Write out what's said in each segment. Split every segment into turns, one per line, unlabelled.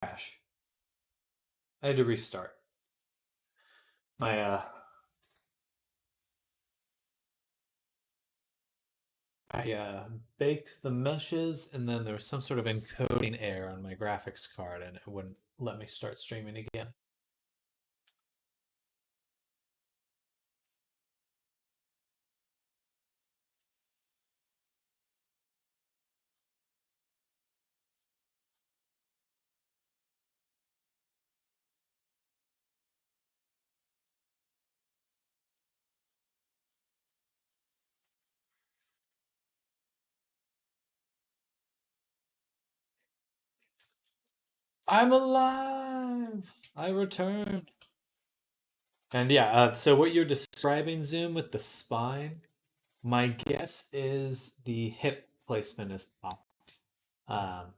crash. I had to restart. My I baked the meshes, and then there was some sort of encoding error on my graphics card, and it wouldn't let me start streaming again. I'm alive! I returned. And yeah, so what you're describing, Zoom, with the spine, my guess is the hip placement is off. Um,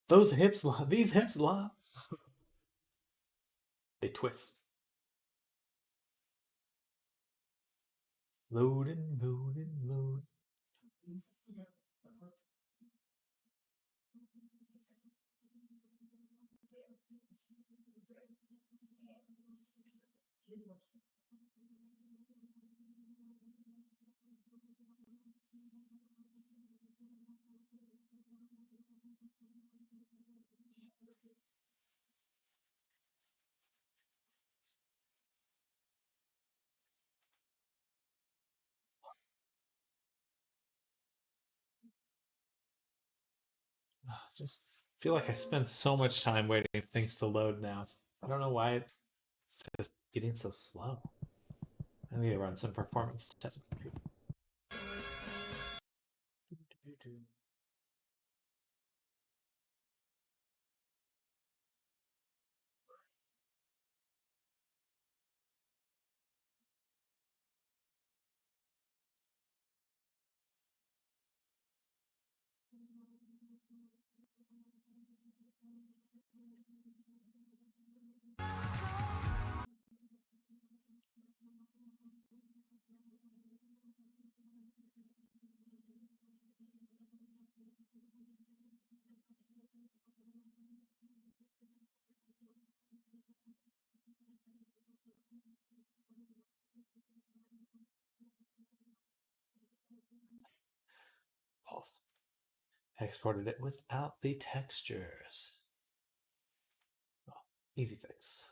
those hips, these hips, they twist. Loading, loading, loading. Just feel like I spend so much time waiting for things to load now. I don't know why it's just getting so slow. I need to run some performance tests. Pulse. I exported it without the textures. Oh, easy fix.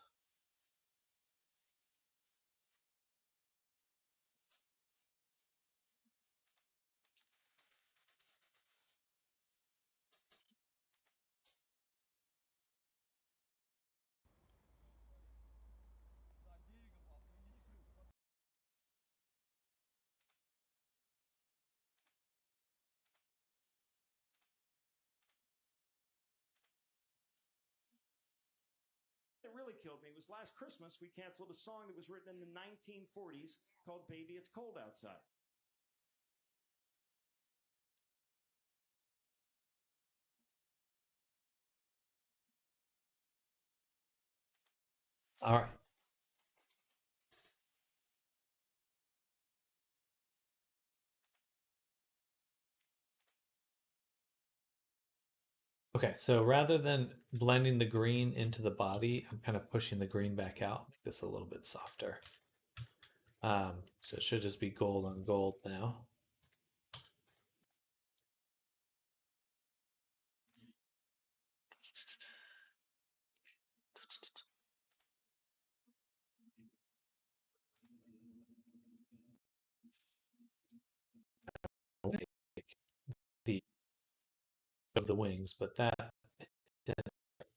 It really killed me was last Christmas we canceled a song that was written in the 1940s called Baby It's Cold Outside.
All right. Okay, so rather than blending the green into the body, I'm kind of pushing the green back out, make this a little bit softer. So it should just be gold on gold now. The of the wings, but that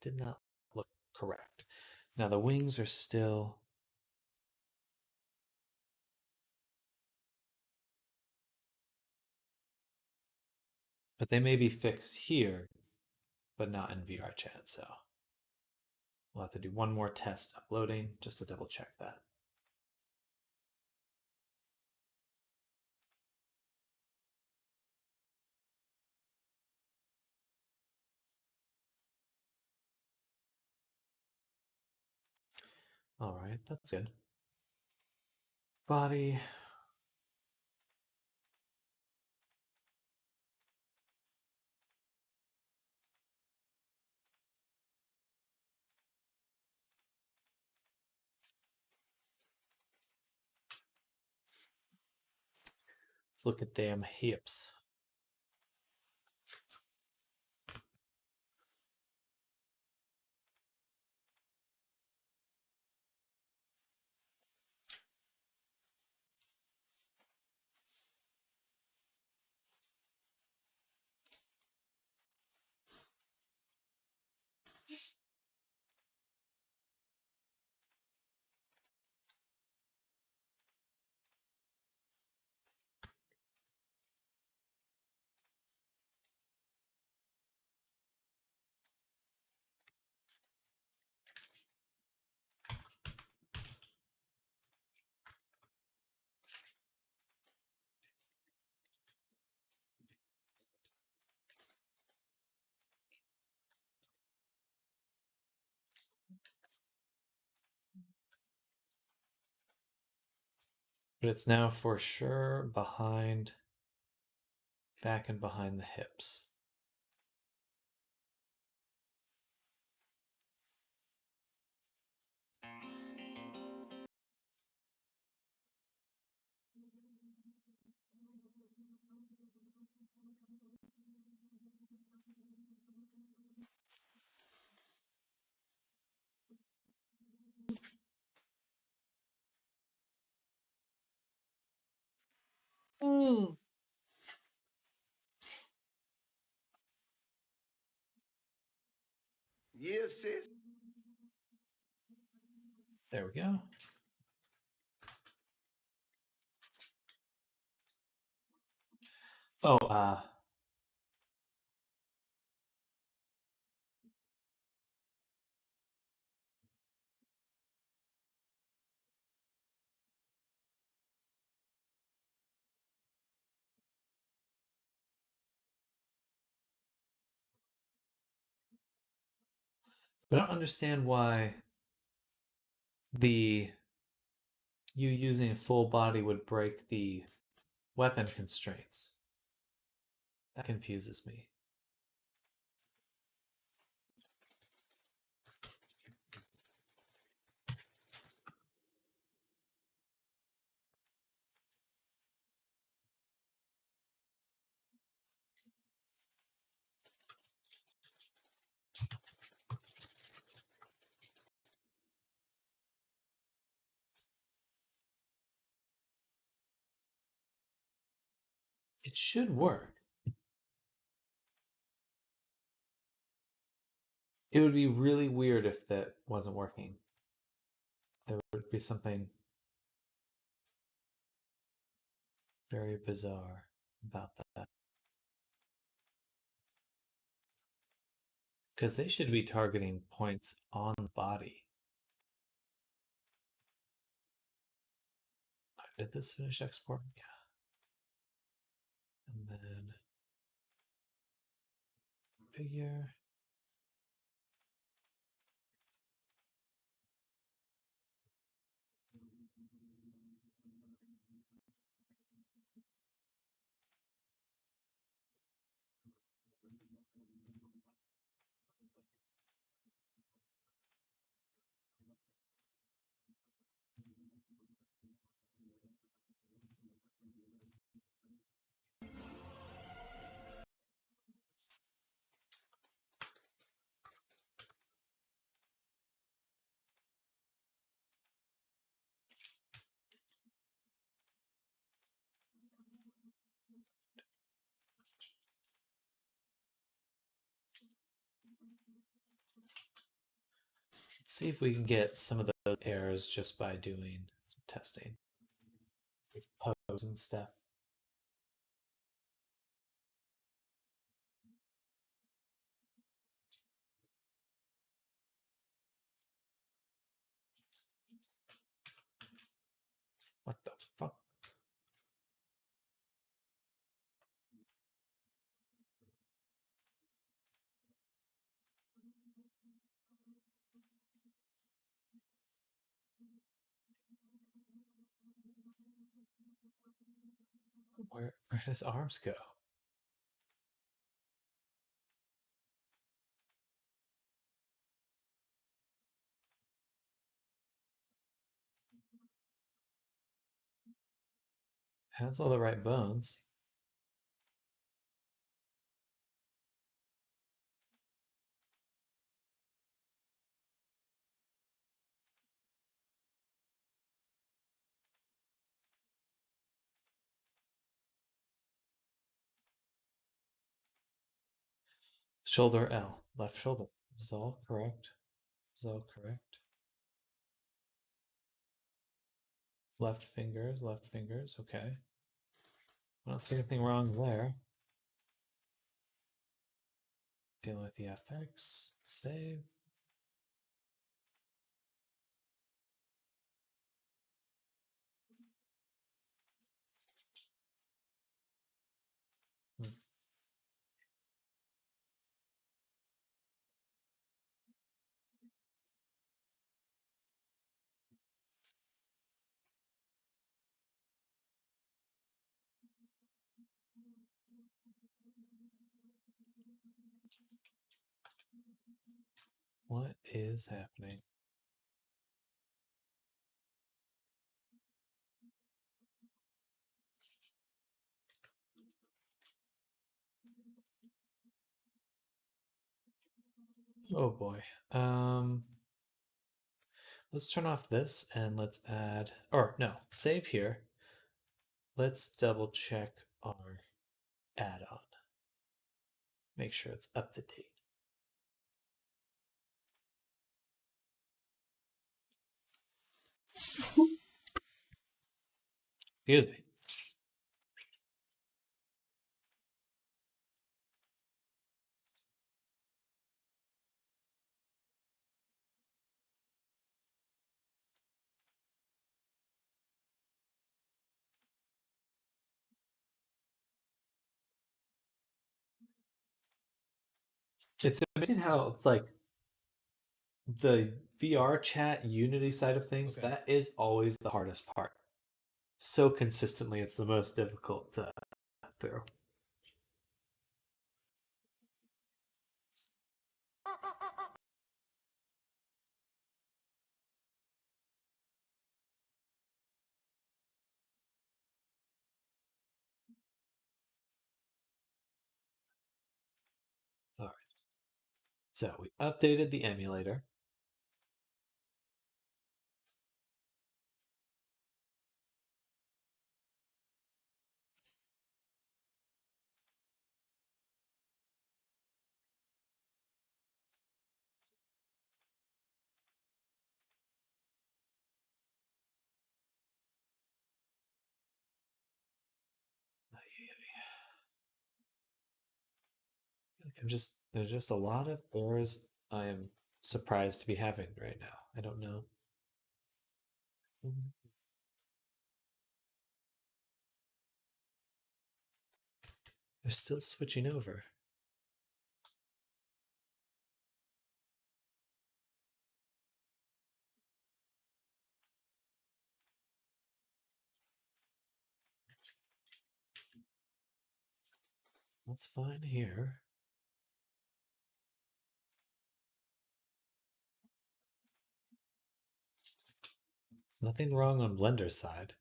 did not look correct. Now the wings are still But they may be fixed here, but not in VR chat, so we'll have to do one more test uploading just to double check that. All right, that's good. Body. Let's look at them hips. But it's now for sure behind, back and behind the hips.
Yes, sis.
There we go. Oh, but I don't understand why you using a full body would break the weapon constraints. That confuses me. It should work. It would be really weird if that wasn't working. There would be something very bizarre about that. Because they should be targeting points on the body. Did this finish export? Yeah. And then figure. Let's see if we can get some of those errors just by doing some testing. Pose and stuff. Where did his arms go? Has all the right bones. Shoulder L, left shoulder. This is all correct. This is all correct. Left fingers, okay. I don't see anything wrong there. Dealing with the FX, save. What is happening? Oh boy. Let's turn off this and let's add, or no, save here. Let's double check our add-on. Make sure it's up to date. Excuse me. It's amazing how it's like the VR chat Unity side of things,
Okay.
that is always the hardest part. So consistently, it's the most difficult to through. All right. So we updated the emulator. There's just a lot of errors I am surprised to be having right now. I don't know. They're still switching over. That's fine here. There's nothing wrong on Blender's side.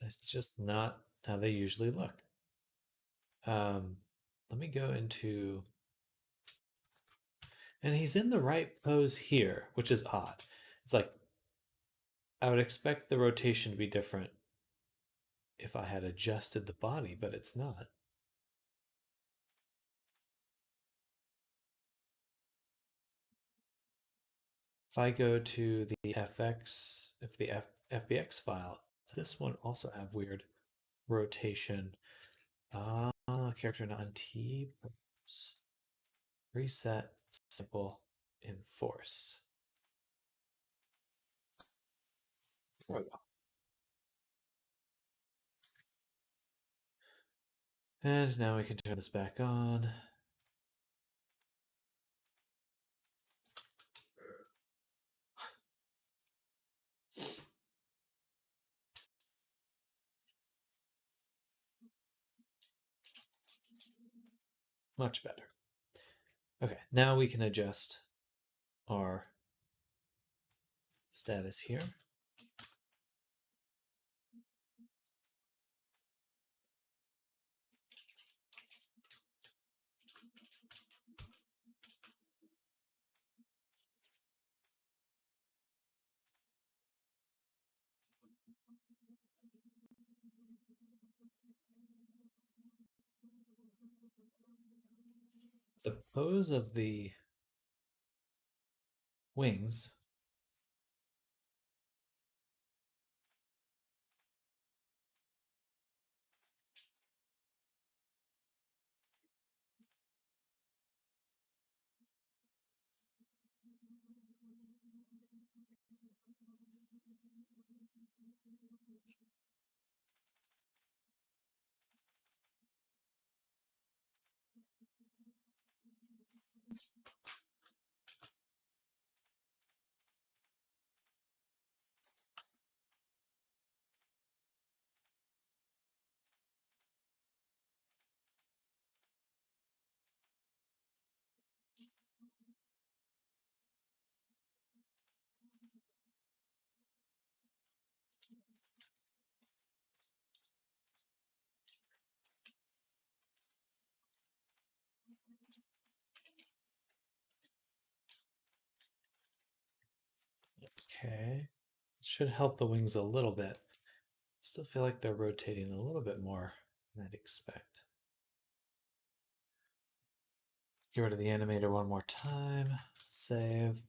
That's just not how they usually look. Let me go into, and he's in the right pose here, which is odd. It's like I would expect the rotation to be different if I had adjusted the body, but it's not. If I go to the FX, if the FBX file, this one also have weird rotation. Character non-T pose. Reset, sample, enforce. There we go. And now we can turn this back on. Much better. Okay, now we can adjust our status here. The pose of the wings Okay. Should help the wings a little bit. Still feel like they're rotating a little bit more than I'd expect. Get rid of the animator one more time. Save.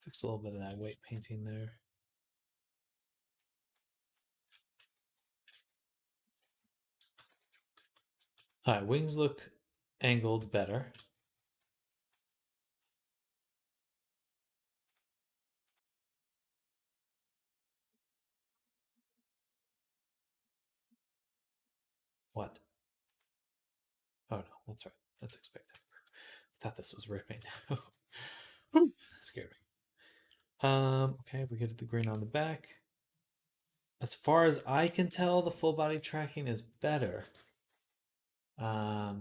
Fix a little bit of that weight painting there. All right, wings look angled better. What? Oh no, that's right. That's expected. I thought this was ripping. Scared me. Okay, we get the green on the back. As far as I can tell, the full body tracking is better. I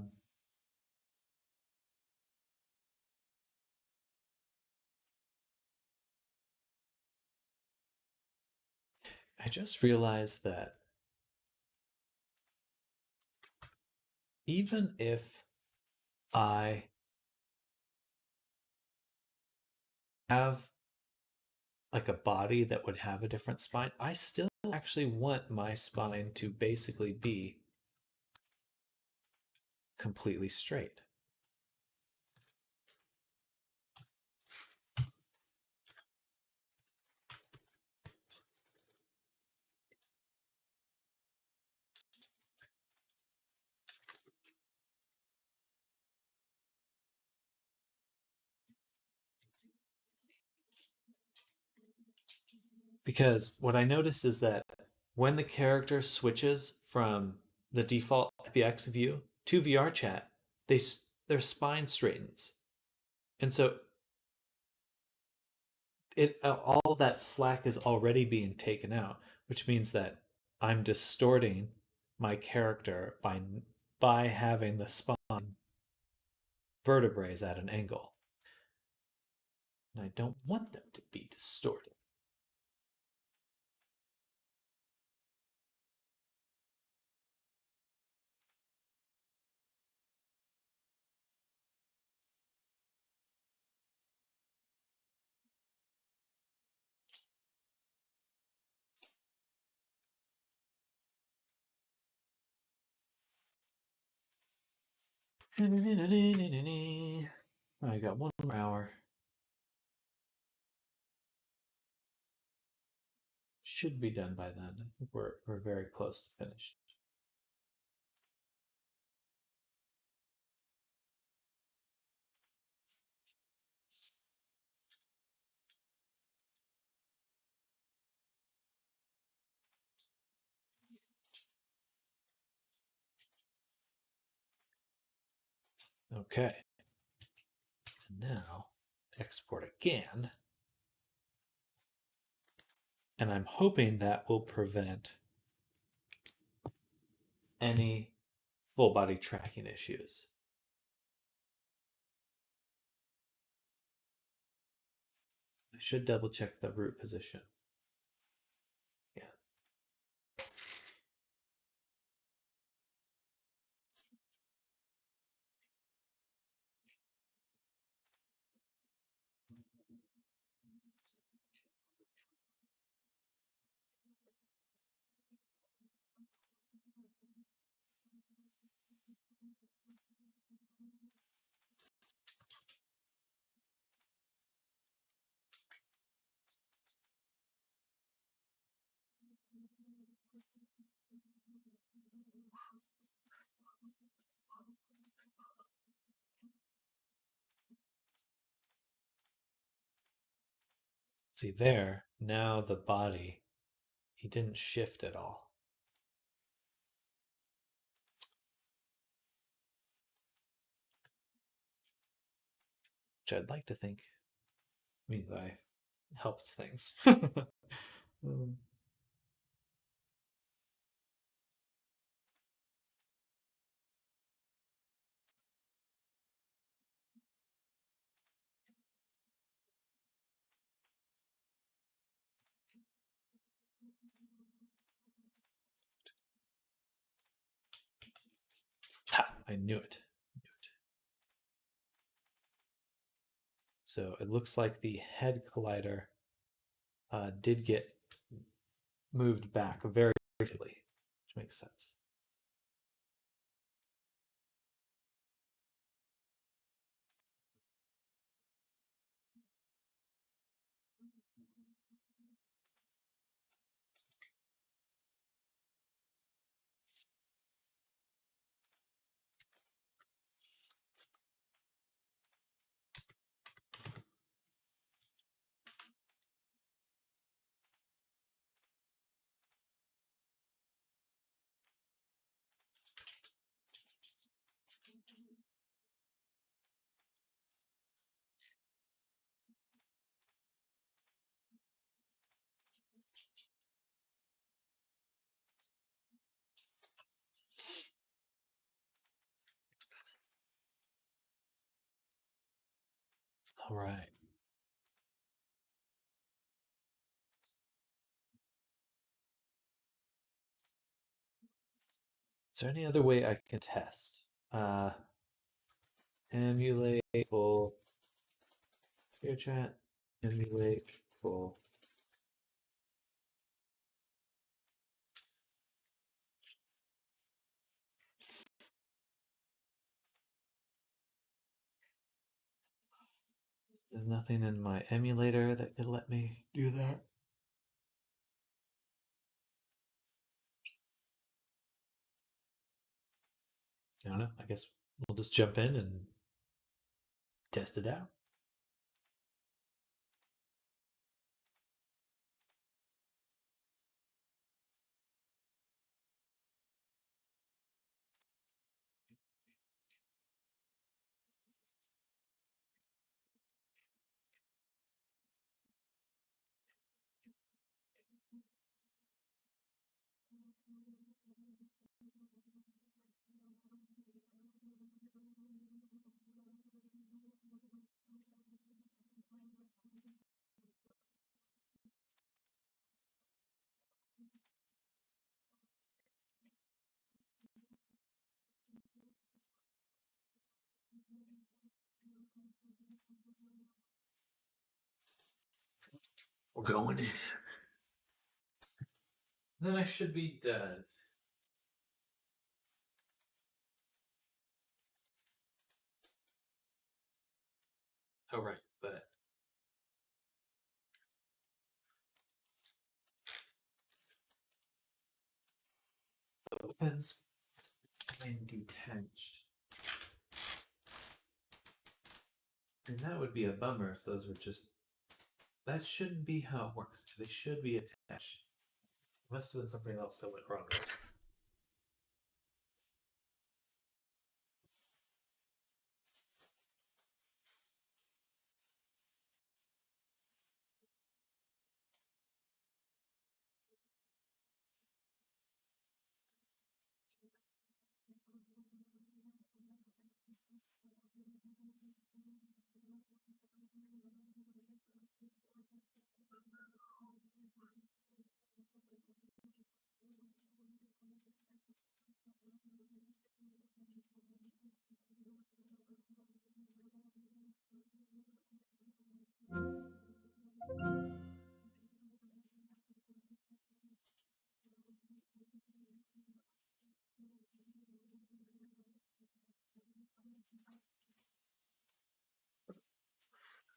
just realized that even if I have like a body that would have a different spine, I still actually want my spine to basically be completely straight. Because what I noticed is that when the character switches from the default FBX view to VR chat, their spine straightens, and so all that slack is already being taken out, which means that I'm distorting my character by having the spine vertebrae at an angle, and I don't want them to be distorted. I got 1 more hour. Should be done by then. I think we're very close to finished. Okay. And now export again. And I'm hoping that will prevent any full body tracking issues. I should double check the root position. Yeah. See there, now the body, he didn't shift at all. Which I'd like to think means I helped things. Ha! I knew it. So it looks like the head collider did get moved back very quickly, which makes sense. All right. Is there any other way I can test? Emulate full Sphere chat. Emulate full. There's nothing in my emulator that could let me do that. I don't know. I guess we'll just jump in and test it out. We're going in. Then I should be done. Oh, right, but weapons and detached. And that would be a bummer if those were just. That shouldn't be how it works. They should be attached. Must have been something else that went wrong.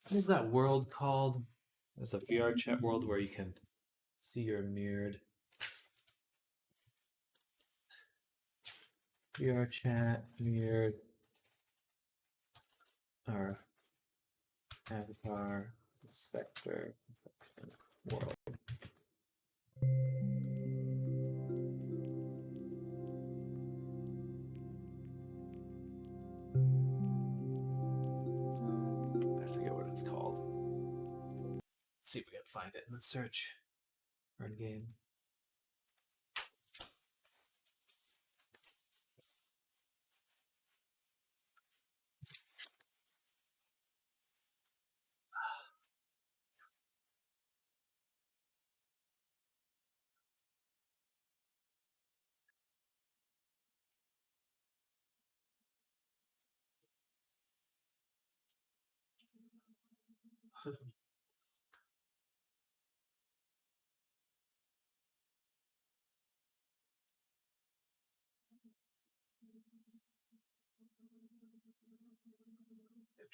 What is that world called? There's a VR chat world where you can see your mirrored VR chat, mirrored, or avatar, specter, world. I forget what it's called. Let's see if we can find it in the search or in game.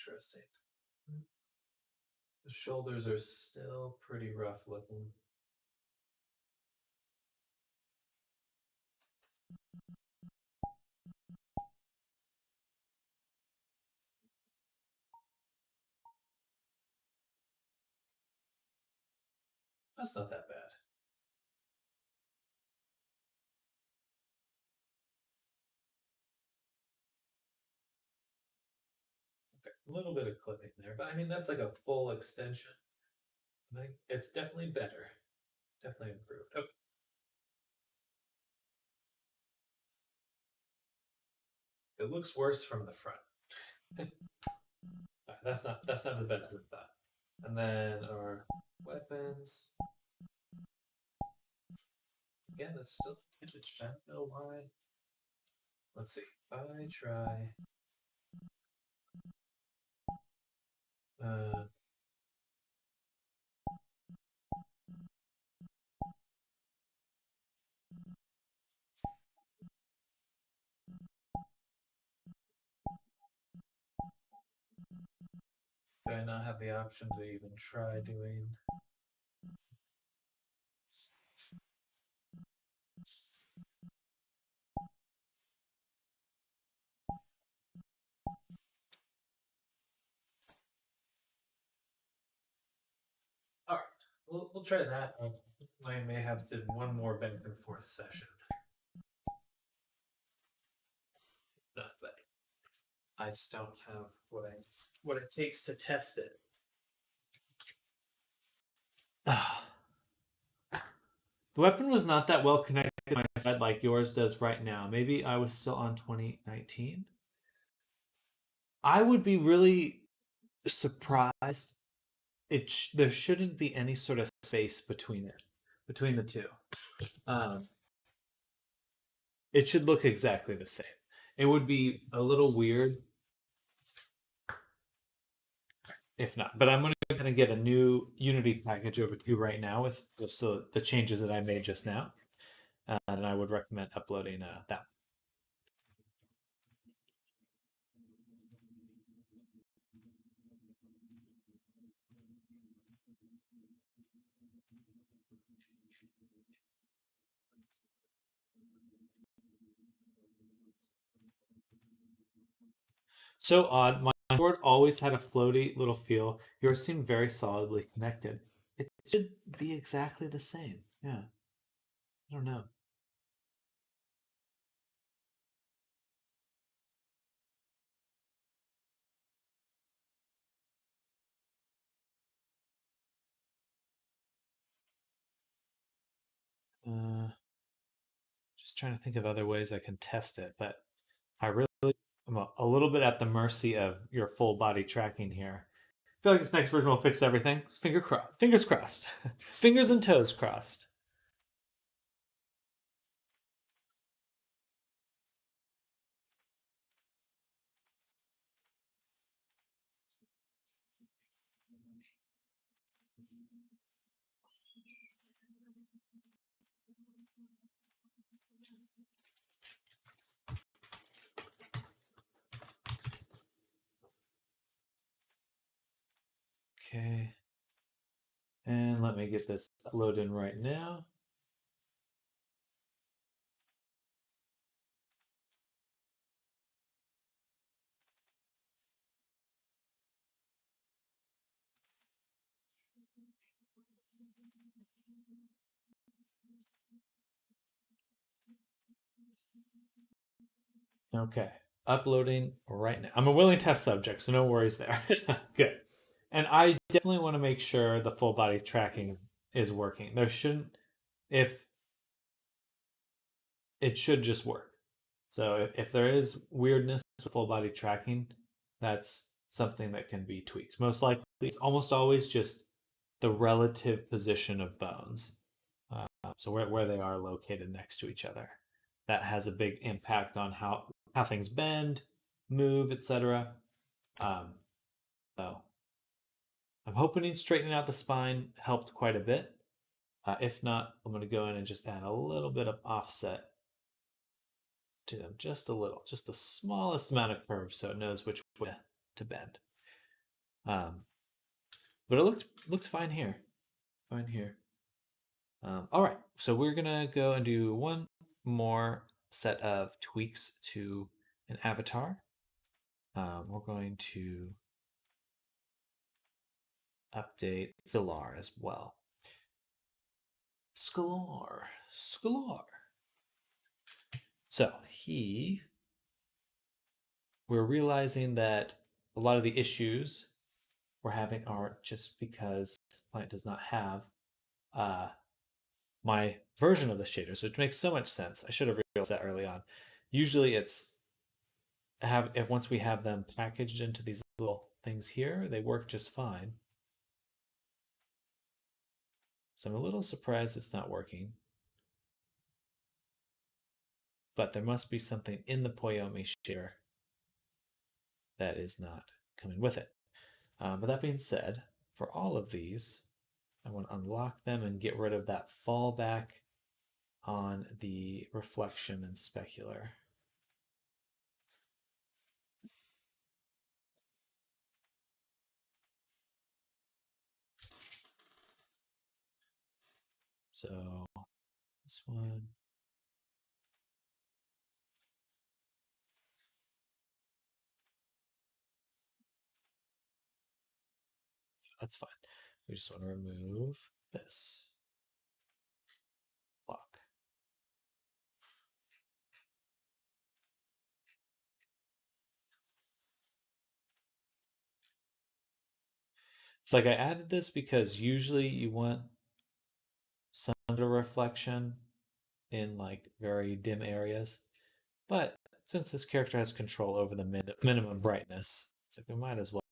Interesting. The shoulders are still pretty rough looking. That's not that bad. Okay, a little bit of clipping there, but I mean that's like a full extension. I think it's definitely better. Definitely improved. Okay. It looks worse from the front. That's not as bad as I thought. And then our weapons. Again, it's still image. I don't know why. Let's see. If I try. Do I not have the option to even try doing? All right, we'll try that. I may have to one more back and forth session. No, but I just don't have what it takes to test it. The weapon was not that well connected to my side like yours does right now. Maybe I was still on 2019. I would be really surprised. There shouldn't be any sort of space between the two. It should look exactly the same. It would be a little weird if not. But I'm going to kind of get a new Unity package over to you right now with just the changes that I made just now. And I would recommend uploading that. So odd. My sword always had a floaty little feel. Yours seemed very solidly connected. It should be exactly the same. Yeah. I don't know. Just trying to think of other ways I can test it, but I really am a little bit at the mercy of your full body tracking here. I feel like this next version will fix everything. Fingers crossed. Fingers and toes crossed. Okay. And let me get this loaded in right now. Okay. Uploading right now. I'm a willing test subject, so no worries there. Good. And I definitely want to make sure the full body tracking is working. There shouldn't, if it should just work. So if there is weirdness with full body tracking, that's something that can be tweaked. Most likely, it's almost always just the relative position of bones. So where they are located next to each other. That has a big impact on how things bend, move, etc. So I'm hoping straightening out the spine helped quite a bit. If not, I'm going to go in and just add a little bit of offset to them, just a little, just the smallest amount of curve, so it knows which way to bend. But it looked fine here, fine here. All right, so we're gonna go and do one more set of tweaks to an avatar. We're going to update Scalar as well. Scalar. So we're realizing that a lot of the issues we're having are just because Plant does not have my version of the shaders, which makes so much sense. I should have realized that early on. Usually it's if once we have them packaged into these little things here, they work just fine. So I'm a little surprised it's not working. But there must be something in the Poyomi shader that is not coming with it. But that being said, for all of these, I want to unlock them and get rid of that fallback on the reflection and specular. So this one. That's fine. We just want to remove this block. It's like I added this because usually you want some of the reflection in like very dim areas. But since this character has control over the minimum brightness, it's like we might as well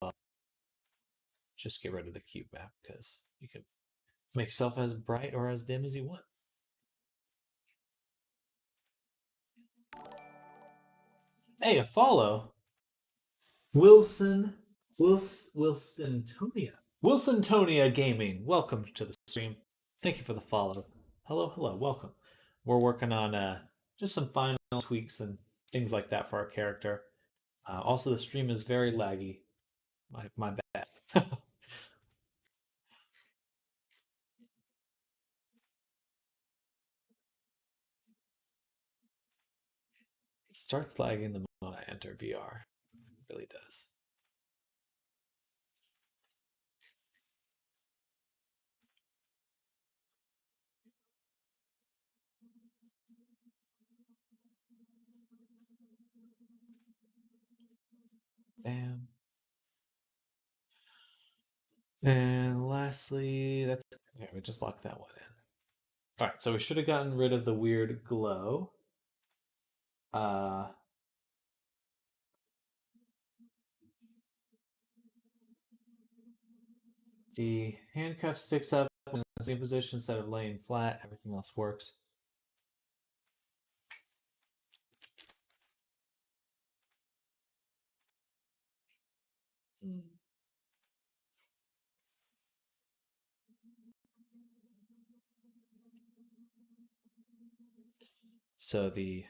just get rid of the cube map because you can make yourself as bright or as dim as you want. Hey, a follow. Wilson Tonia Gaming. Welcome to the stream. Thank you for the follow. Hello, welcome. We're working on just some final tweaks and things like that for our character. Also, the stream is very laggy. My bad. It starts lagging the moment I enter VR. really does. Bam. And lastly, that's okay, we just locked that one in. Alright, so we should have gotten rid of the weird glow. The handcuff sticks up in the same position instead of laying flat. Everything else works. So the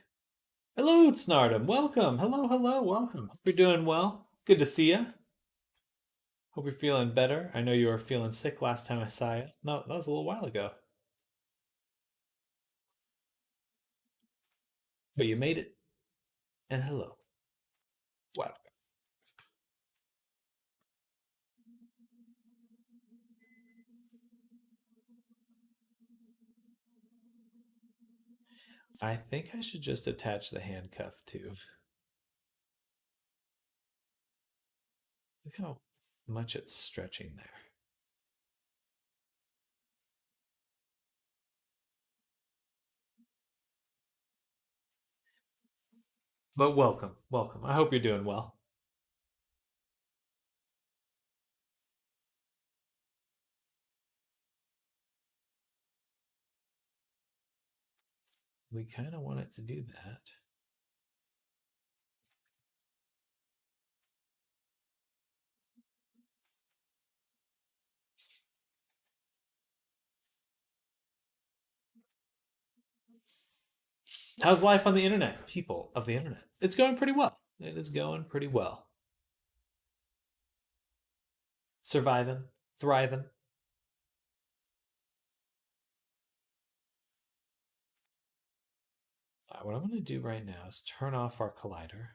hello, Snardom. Welcome. Hello, hello. Welcome. Hope you're doing well. Good to see you. Hope you're feeling better. I know you were feeling sick last time I saw you. No, that was a little while ago. But you made it. And hello. Wow. I think I should just attach the handcuff too. Look how much it's stretching there. But welcome, welcome. I hope you're doing well. We kind of want it to do that. How's life on the internet, people of the internet? It's going pretty well. It is going pretty well. Surviving, thriving. What I'm going to do right now is turn off our collider.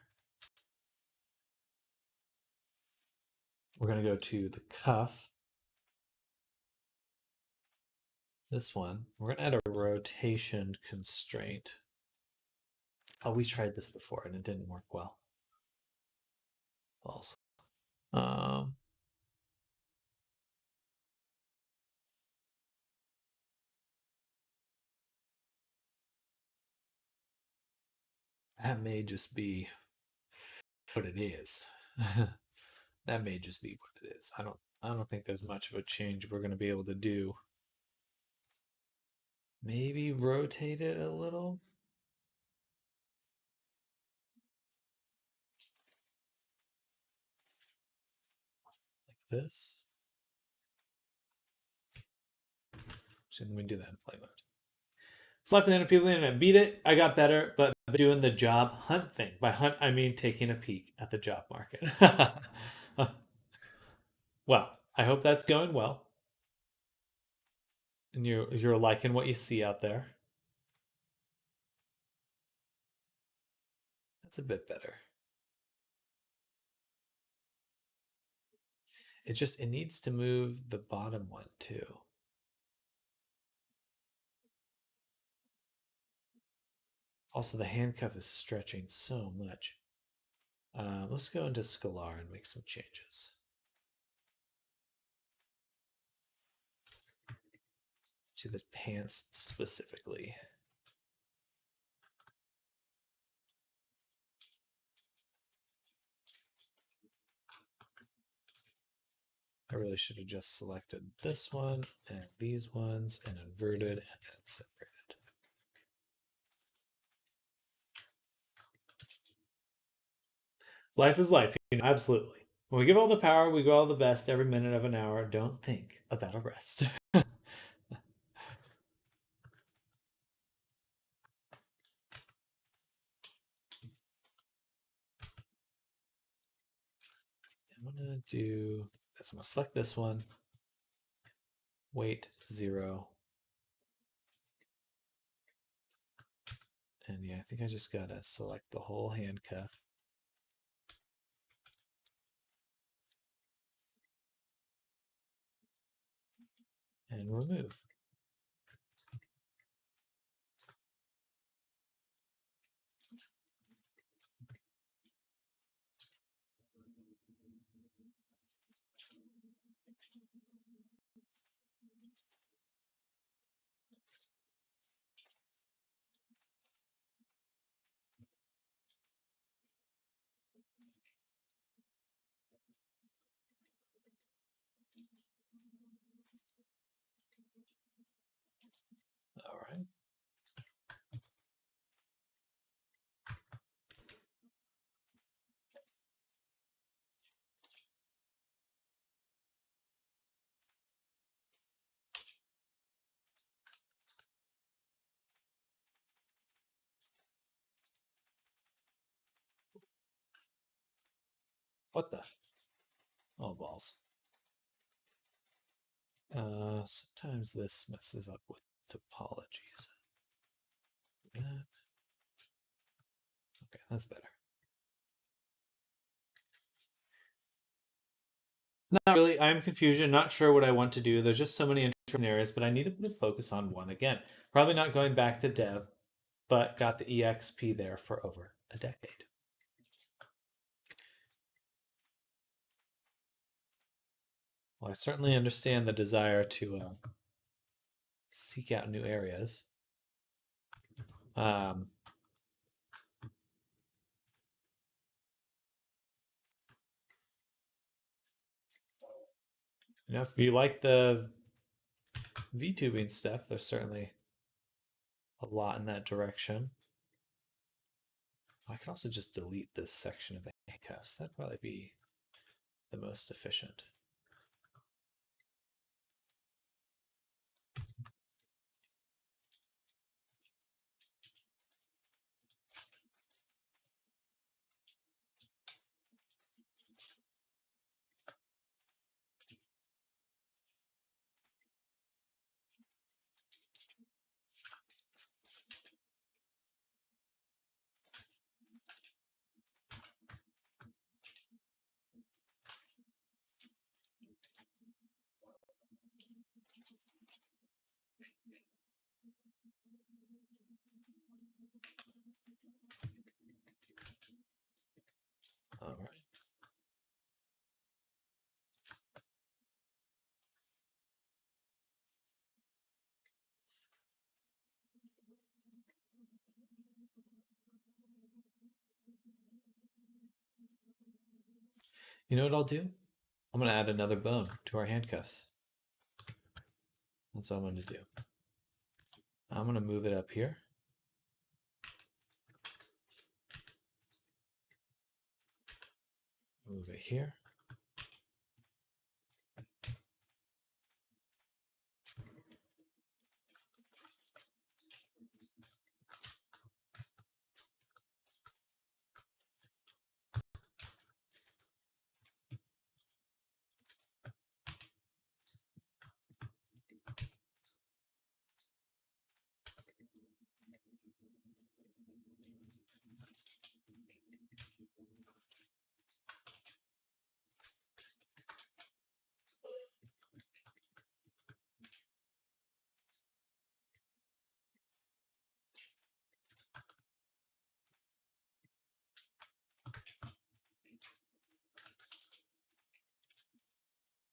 We're going to go to the cuff. This one. We're going to add a rotation constraint. Oh, we tried this before and it didn't work well. False. That may just be what it is. That may just be what it is. I don't think there's much of a change we're going to be able to do. Maybe rotate it a little. Like this. So let me do that in play mode. It's life in the internet, people in the internet. Beat it. I got better, but doing the job hunt thing. By hunt, I mean taking a peek at the job market. Well, I hope that's going well. And you're liking what you see out there. That's a bit better. It needs to move the bottom one too. Also, the handcuff is stretching so much. Let's go into Scalar and make some changes. To the pants specifically. I really should have just selected this one and these ones and inverted and separated. Life is life, absolutely. When we give all the power, we go all the best every minute of an hour. Don't think about a rest. I'm gonna do this. I'm gonna select this one. Weight 0. And yeah, I think I just gotta select the whole handcuff. and remove. All right. What the? Oh, balls. Sometimes this messes up with topologies. Okay, that's better. Not really. I'm confusion. Not sure what I want to do. There's just so many interesting areas, but I need to put a focus on one again. Probably not going back to dev, but got the EXP there for over a decade. Well, I certainly understand the desire to seek out new areas. If you like the VTubing stuff, there's certainly a lot in that direction. I could also just delete this section of the handcuffs. That'd probably be the most efficient. All right. You know what I'll do? I'm going to add another bone to our handcuffs. That's what I'm going to do. I'm going to move it up here. Move it here.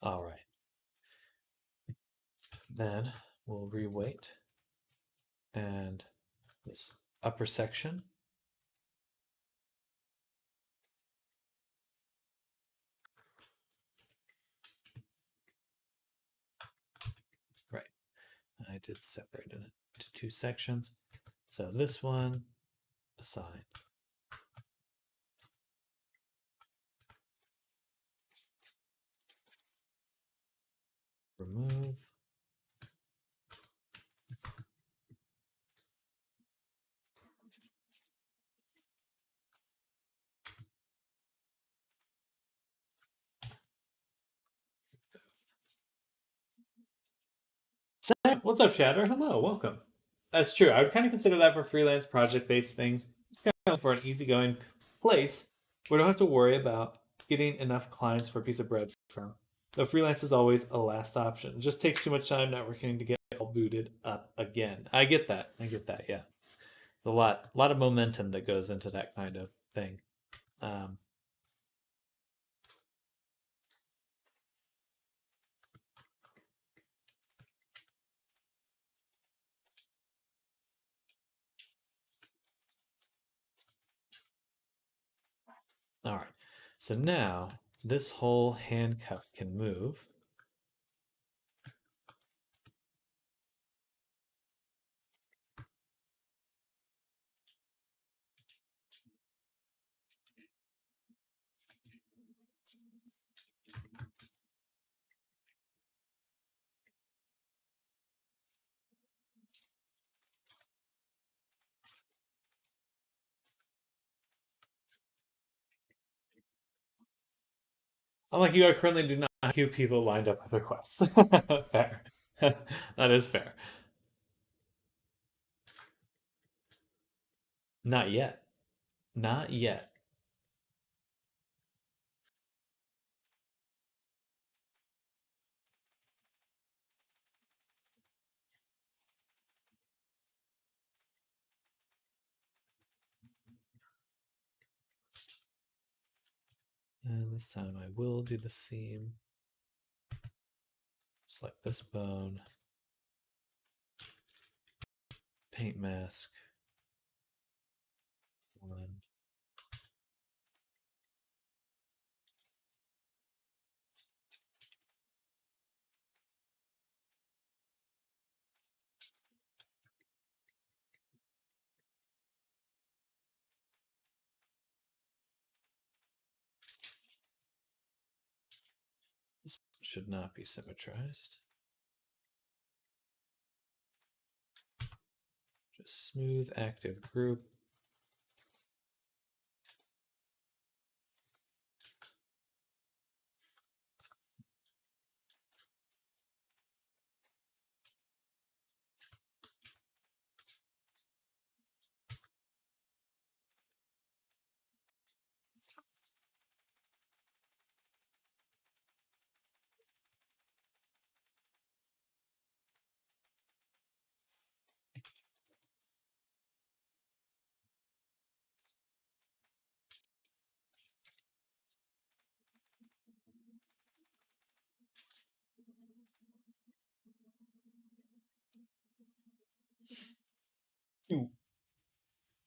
All right. Then we'll reweight and this upper section. Right. I did separate it into two sections. So this one, assign. Remove. Sam, what's up, Shatter? Hello, welcome. That's true. I would kind of consider that for freelance project-based things. Just kind of for an easygoing place where I don't have to worry about getting enough clients for a piece of bread from. The freelance is always a last option. It just takes too much time networking to get all booted up again. I get that. Yeah, a lot of momentum that goes into that kind of thing. Um, all right. So now this whole handcuff can move. Unlike you, I currently do not have queue people lined up with requests. Fair. That is fair. Not yet. Not yet. And this time I will do the seam. Select this bone. Paint mask. One. This should not be symmetrized. Just smooth active group.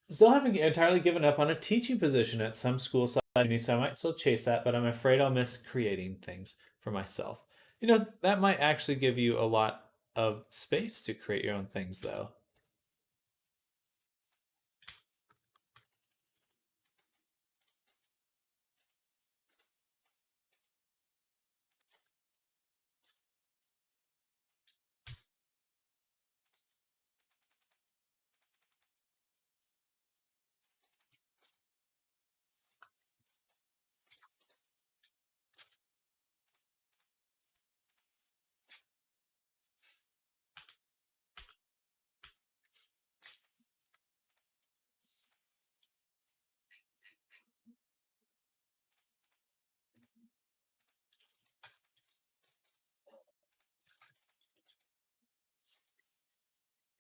Still haven't entirely given up on a teaching position at some school side uni, so I might still chase that, but I'm afraid I'll miss creating things for myself. You know, that might actually give you a lot of space to create your own things, though.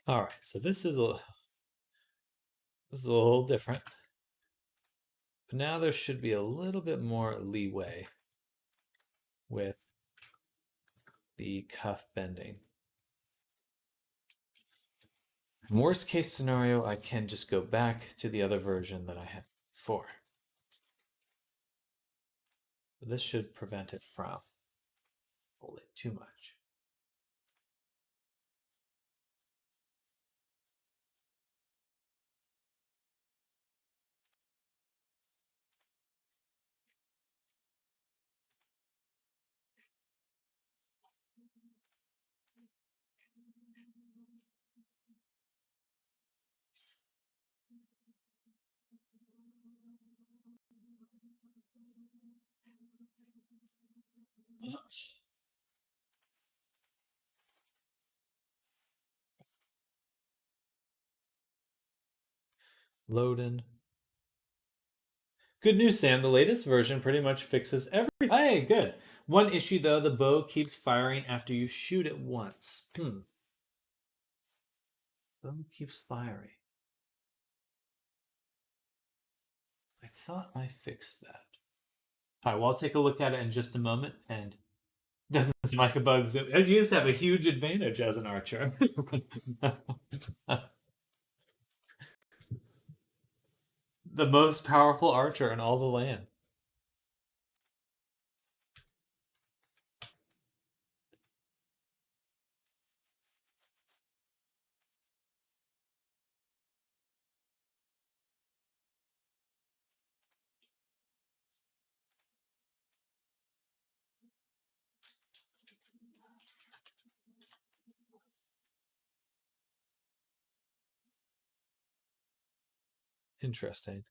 All right, so this is a little different. But now there should be a little bit more leeway with the cuff bending. Worst case scenario, I can just go back to the other version that I had before. But this should prevent it from pulling too much. Loading. Good news, Sam. The latest version pretty much fixes everything. Hey, good. One issue though, the bow keeps firing after you shoot it once. Bow keeps firing. I thought I fixed that. All right, well, I'll take a look at it in just a moment, and doesn't seem like a bug zoom. As you just have a huge advantage as an archer. The most powerful archer in all the land. Interesting.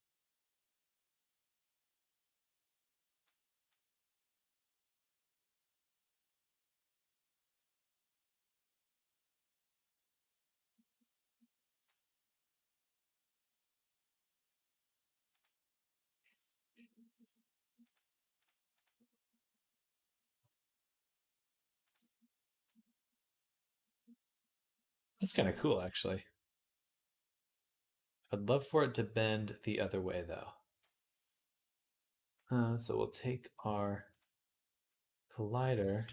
That's kind of cool, actually. I'd love for it to bend the other way, though. So we'll take our collider.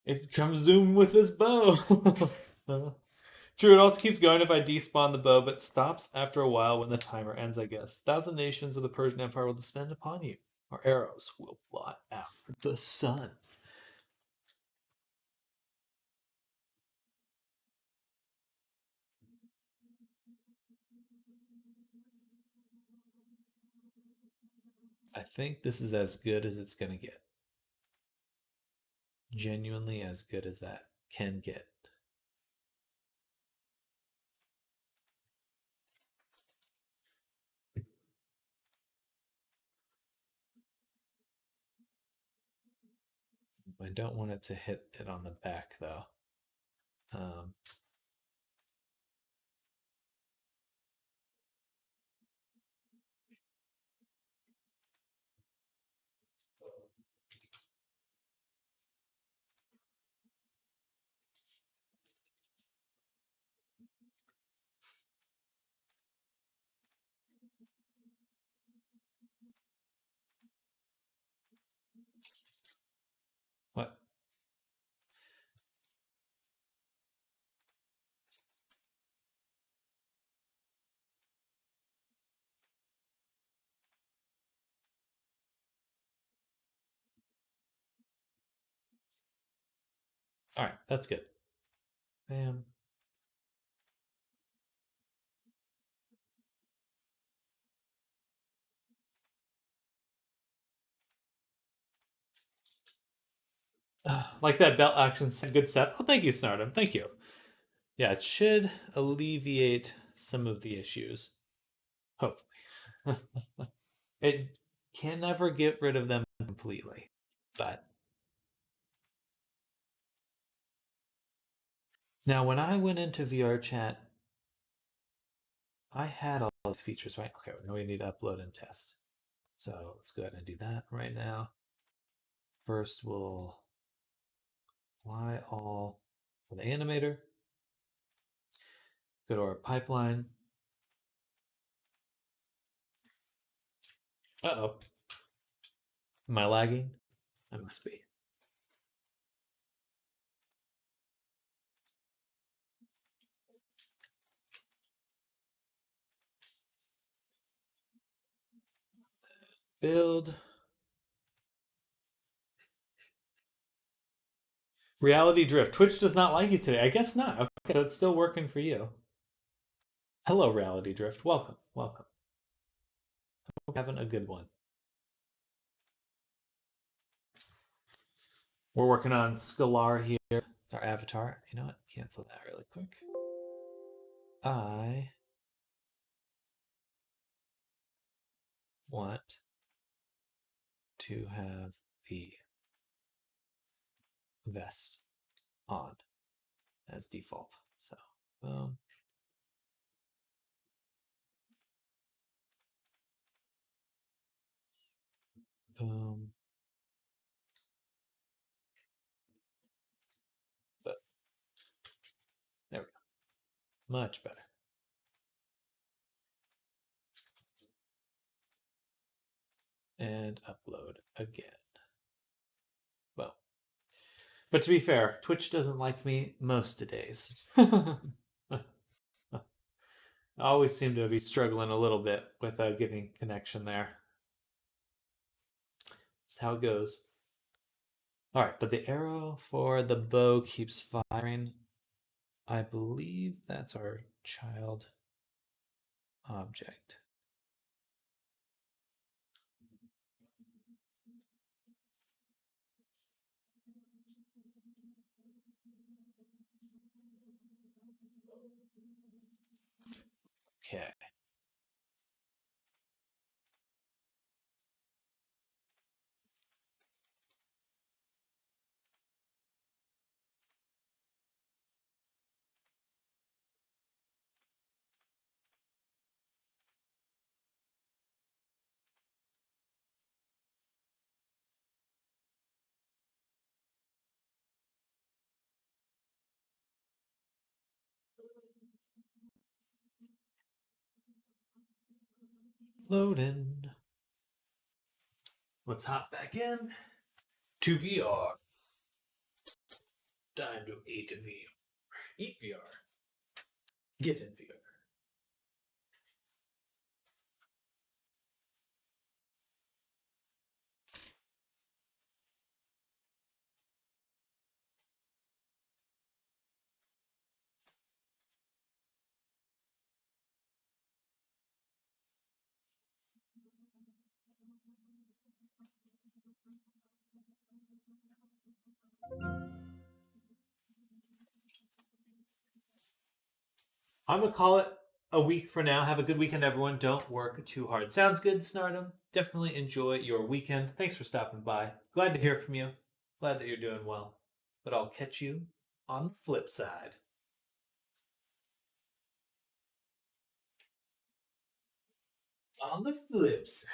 It comes zoom with this bow. True, it also keeps going if I despawn the bow, but stops after a while when the timer ends, I guess. 1,000 nations of the Persian Empire will descend upon you. Our arrows will blot out the sun. I think this is as good as it's going to get. Genuinely as good as that can get. I don't want it to hit it on the back, though. What? All right, that's good. Bam. Like that belt action, good stuff. Oh, thank you, Snardum. Thank you. Yeah, it should alleviate some of the issues. Hopefully. It can never get rid of them completely, but now when I went into VR chat, I had all those features, right? Okay, now we need to upload and test. So let's go ahead and do that right now. First, we'll apply all for the animator. Go to our pipeline. Uh-oh. Am I lagging? I must be. Build. Reality Drift. Twitch does not like you today. I guess not. Okay, so it's still working for you. Hello, Reality Drift. Welcome. Welcome. Hope you're having a good one. We're working on Scalar here. Our avatar. You know what? Cancel that really quick. I want to have the vest on as default. So, boom. Boom. But there we go. Much better. And upload again. Well, but to be fair, Twitch doesn't like me most days. I always seem to be struggling a little bit with getting connection there. Just how it goes. All right, but the arrow for the bow keeps firing. I believe that's our child object. Okay. Loading. Let's hop back in to VR. Time to eat VR. Eat VR. Get in VR. I'm gonna call it a week for now. Have a good weekend, everyone. Don't work too hard. Sounds good, Snardom. Definitely enjoy your weekend. Thanks for stopping by. Glad to hear from you. Glad that you're doing well. But I'll catch you on the flip side. On the flip side.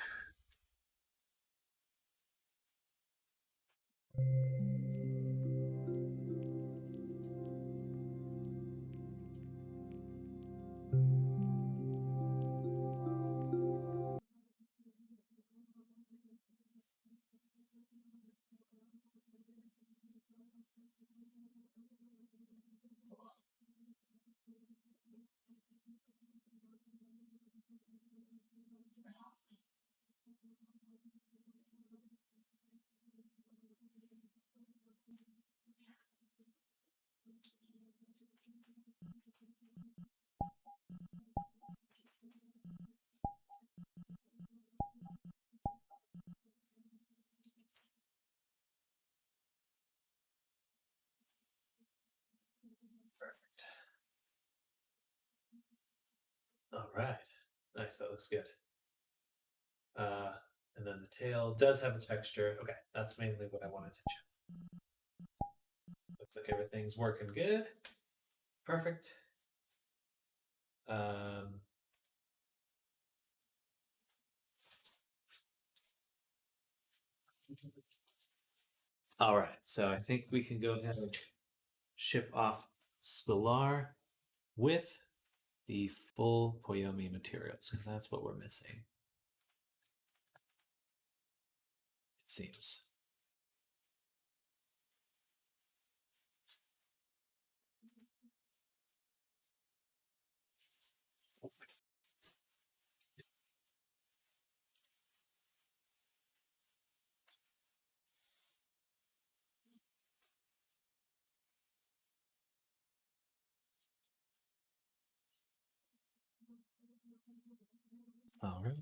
Perfect. All right. Nice. That looks good. And then the tail does have a texture. Okay, that's mainly what I wanted to check. Looks like everything's working good. Perfect. All right, so I think we can go ahead and ship off Scalar with the full Poyomi materials, because that's what we're missing. It seems. All right.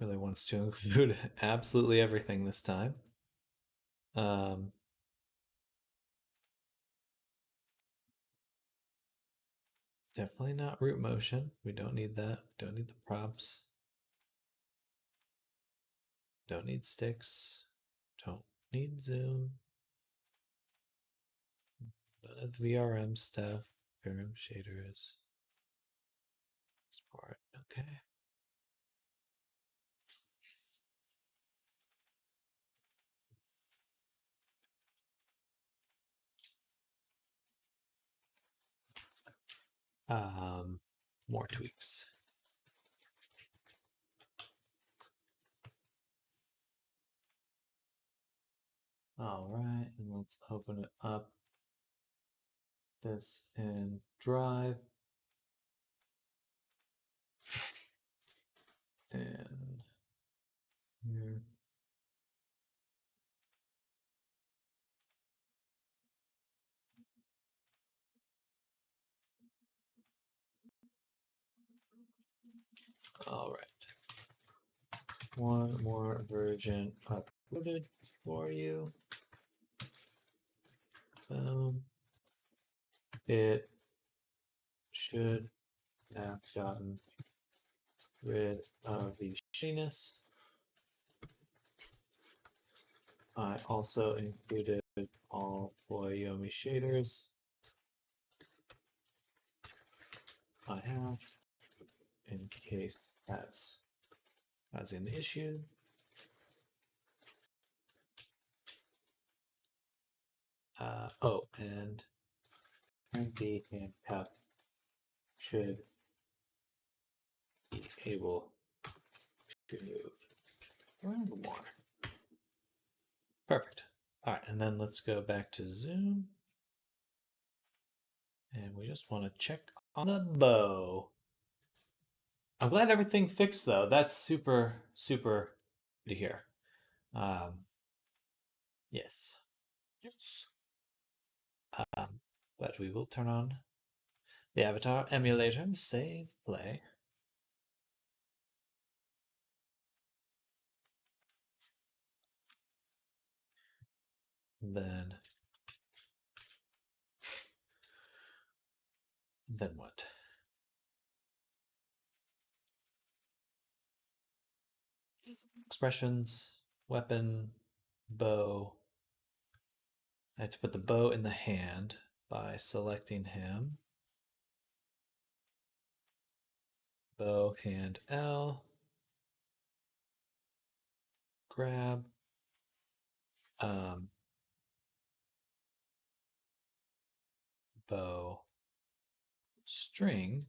Really wants to include absolutely everything this time. Definitely not root motion. We don't need that. Don't need the props. Don't need sticks. Don't need zoom. None of the VRM stuff. VRM shaders. Export. Okay. More tweaks. All right, and let's open it up. This in Drive. And here. All right. One more version uploaded for you. It should have gotten rid of the shadiness. I also included all Boyomi shaders I have in case that's causing the issue. Oh, and the handcuff should be able to move around more. Perfect. All right, and then let's go back to Zoom. And we just want to check on the bow. I'm glad everything fixed though. That's super, super good to hear. Yes. Yes. But we will turn on the avatar emulator, save, play. Then what? Expressions, weapon, bow. I have to put the bow in the hand by selecting him. Bow, hand L. Grab. Bow, string.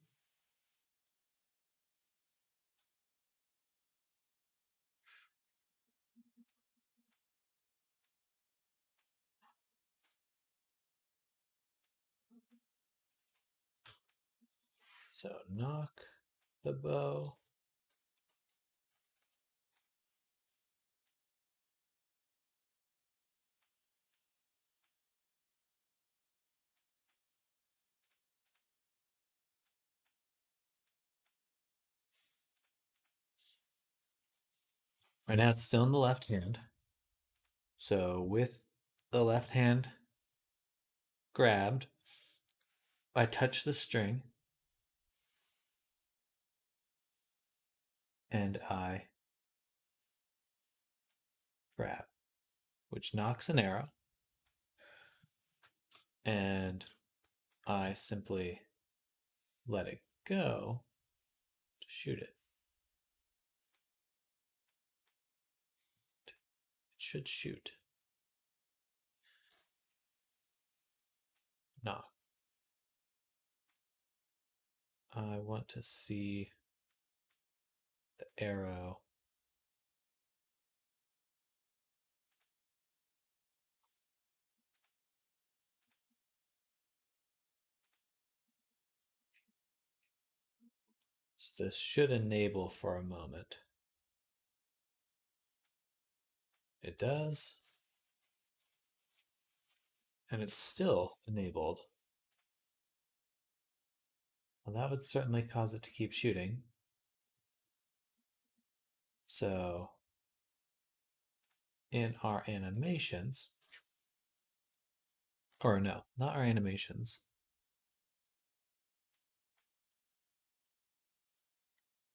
So knock the bow. Right now it's still in the left hand. So with the left hand grabbed, I touch the string and I grab, which knocks an arrow. And I simply let it go to shoot it. It should shoot. Knock. I want to see the arrow. So this should enable for a moment. It does. and it's still enabled, well, that would certainly cause it to keep shooting. So in our animations, or no, not our animations.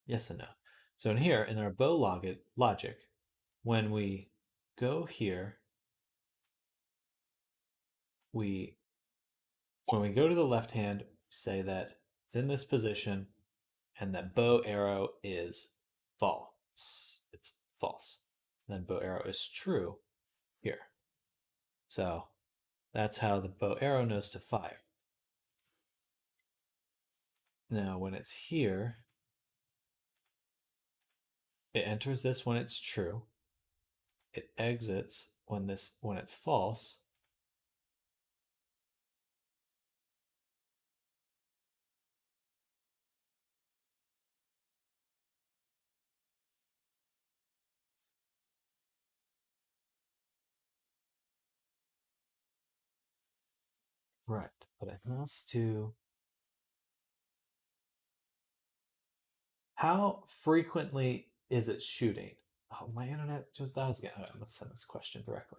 Yes and no. So in here, in our bow logic, when we go here, when we go to the left hand, say that it's in this position and that bow arrow is false. It's false. And then bow arrow is true here. So that's how the bow arrow knows to fire. Now when it's here, it enters this when it's true. It exits when it's false. Right, but it has to. How frequently is it shooting? Oh, my internet just dies again. Okay, let's send this question directly.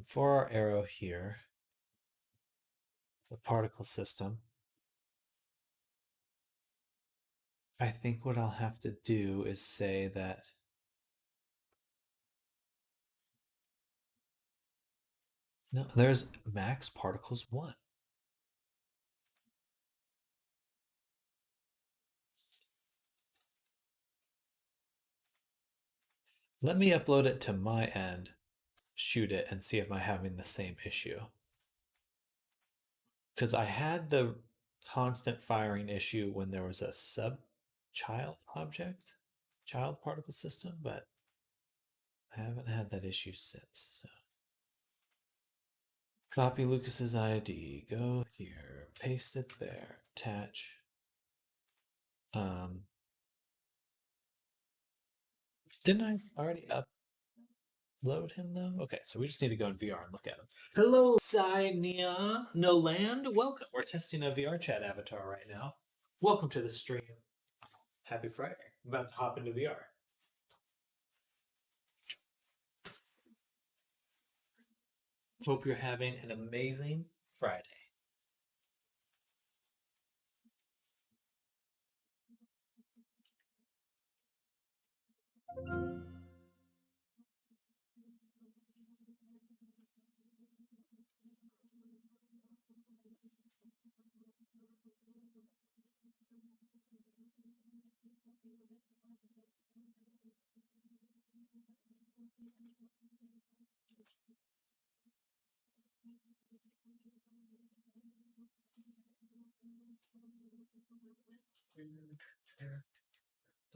For our arrow here, the particle system, I think what I'll have to do is say that no, there's max particles 1. Let me upload it to my end, shoot it, and see if I'm having the same issue. Because I had the constant firing issue when there was a child particle system, but I haven't had that issue since. So copy Lucas's ID, go here, paste it there, attach. Didn't I already upload him though? Okay, so we just need to go in VR and look at him. Hello, Sainia Noland. Welcome. We're testing a VR chat avatar right now. Welcome to the stream. Happy Friday. I'm about to hop into VR. Hope you're having an amazing Friday.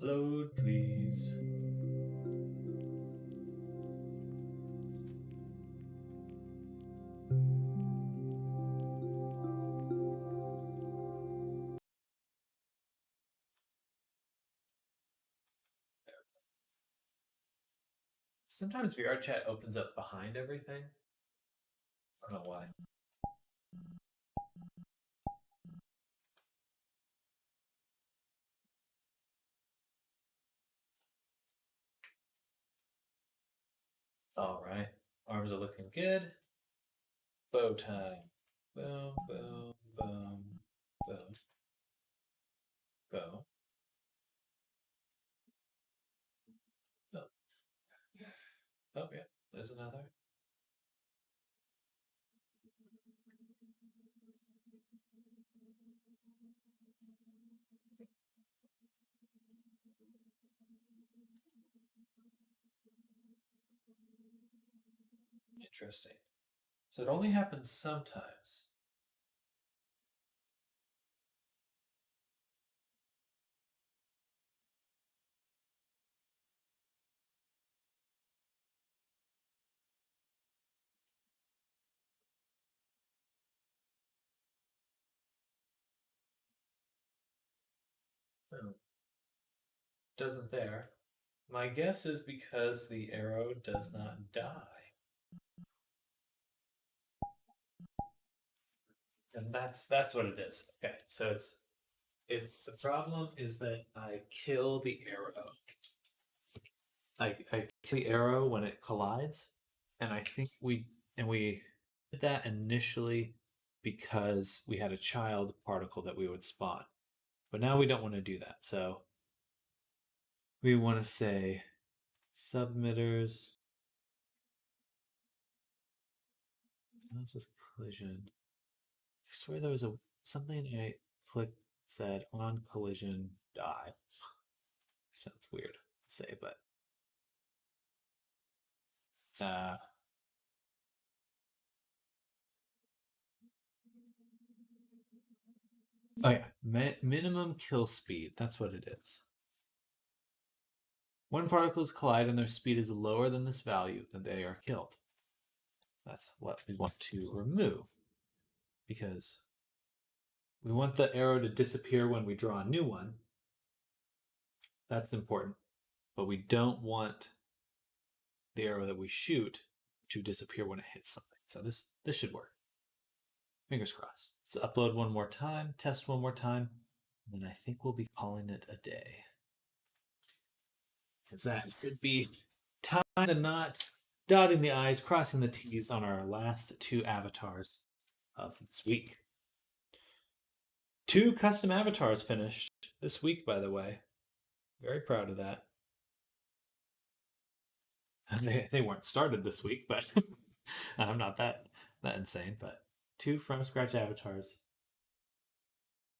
Load, please. Sometimes VR chat opens up behind everything. I don't know why. All right. Arms are looking good. Bow time. Boom, boom, boom, boom. Bow. Oh. Oh, yeah. There's another. Interesting. So it only happens sometimes. doesn't there. My guess is because the arrow does not die. And that's what it is. Okay, so it's the problem is that I kill the arrow. I kill the arrow when it collides, and I think we did that initially because we had a child particle that we would spawn. But now we don't want to do that. So we want to say submitters. That's with collision. I swear there was something I clicked said on collision die. Sounds weird to say, but oh yeah, minimum kill speed. That's what it is. When particles collide and their speed is lower than this value, then they are killed. That's what we want to remove because we want the arrow to disappear when we draw a new one. That's important. But we don't want the arrow that we shoot to disappear when it hits something. So this should work. Fingers crossed. Let's upload one more time, test one more time, and then I think we'll be calling it a day. Because that should be tying the knot, dotting the I's, crossing the T's on our last 2 avatars of this week. 2 custom avatars finished this week, by the way. Very proud of that. They weren't started this week, but I'm not that insane. But 2 from scratch avatars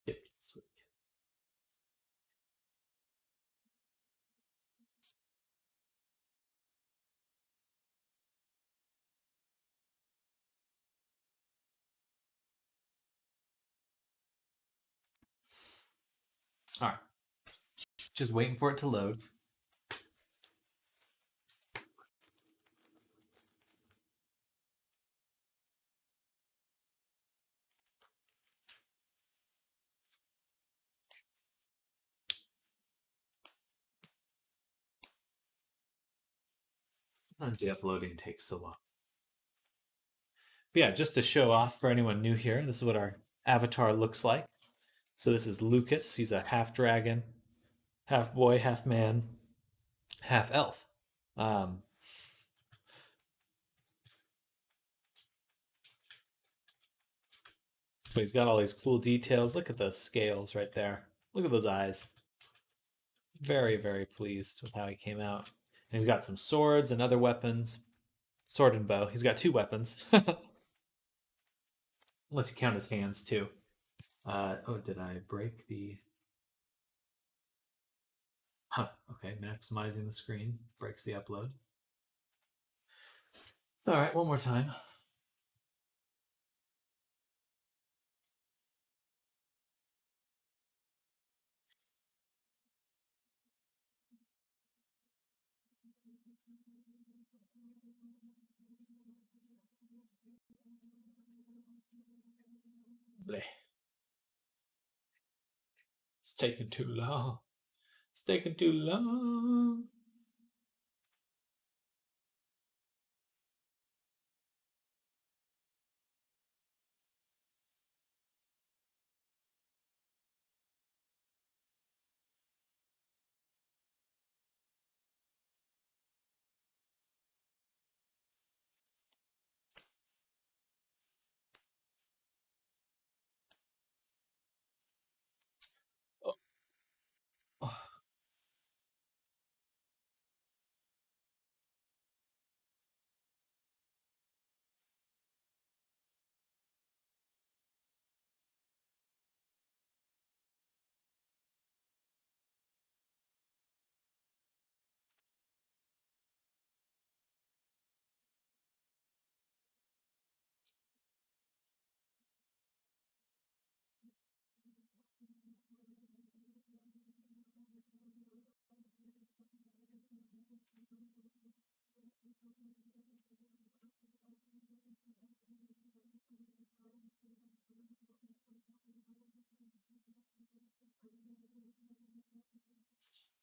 shipped this week. All right, just waiting for it to load. Sometimes the uploading takes so long. But yeah, just to show off for anyone new here, this is what our avatar looks like. So this is Lucas. He's a half dragon, half boy, half man, half elf. But he's got all these cool details. Look at those scales right there. Look at those eyes. Very, very pleased with how he came out. And he's got some swords and other weapons. Sword and bow. He's got 2 weapons. Unless you count his hands too. Oh, did I break the... Huh, okay, maximizing the screen breaks the upload. All right, one more time. Bleh. It's taking too long. It's taking too long. Oh.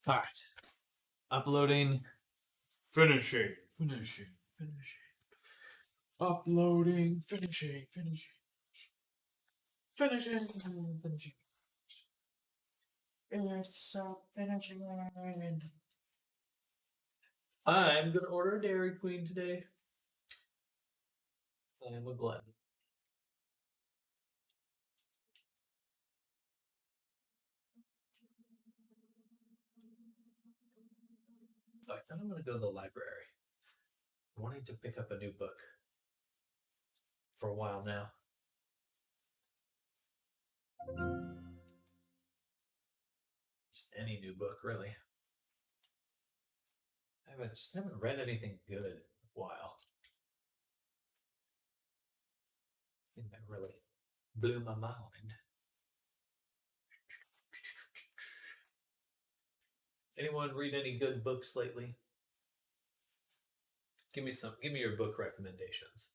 All right. Uploading. Finishing. Uploading. Finishing. It's finishing. I'm gonna order a Dairy Queen today. I am a glutton. So I think I'm gonna go to the library. I'm wanting to pick up a new book for a while now. Just any new book, really. I just haven't read anything good in a while. I think that really blew my mind. Anyone read any good books lately? Give me your book recommendations.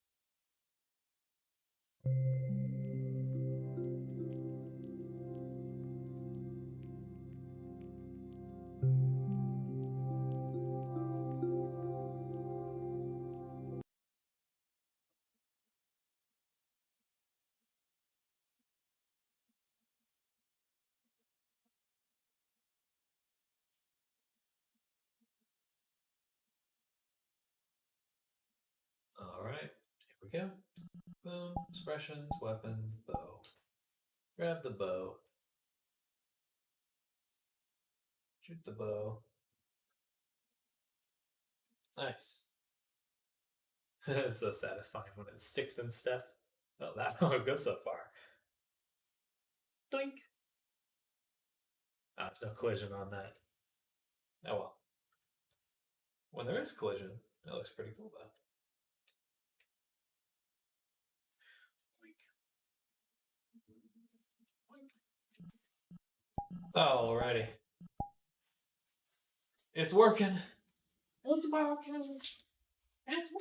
All right, here we go. Boom, expressions, weapon, bow. Grab the bow. Shoot the bow. Nice. It's so satisfying when it sticks and stuff. Oh, that won't go so far. Doink. There's no collision on that. Oh well. When there is collision, it looks pretty cool though. Alrighty. It's working. It's working. It's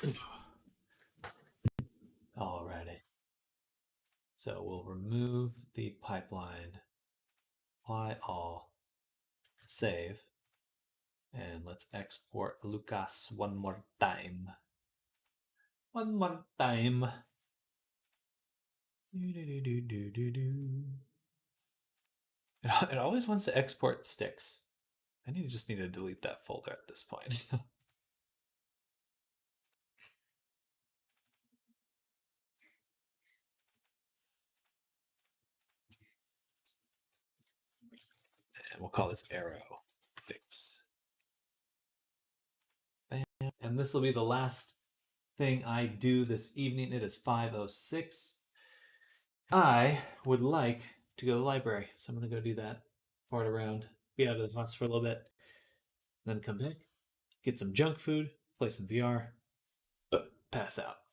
working. Alrighty. So we'll remove the pipeline, apply all, save, and let's export Lucas one more time. One more time. It always wants to export sticks. I just need to delete that folder at this point. And we'll call this arrow fix. Bam. And this will be the last thing I do this evening. It is 5:06. I would like to go to the library, so I'm going to go do that, fart around, be out of the house for a little bit, then come back, get some junk food, play some VR, pass out.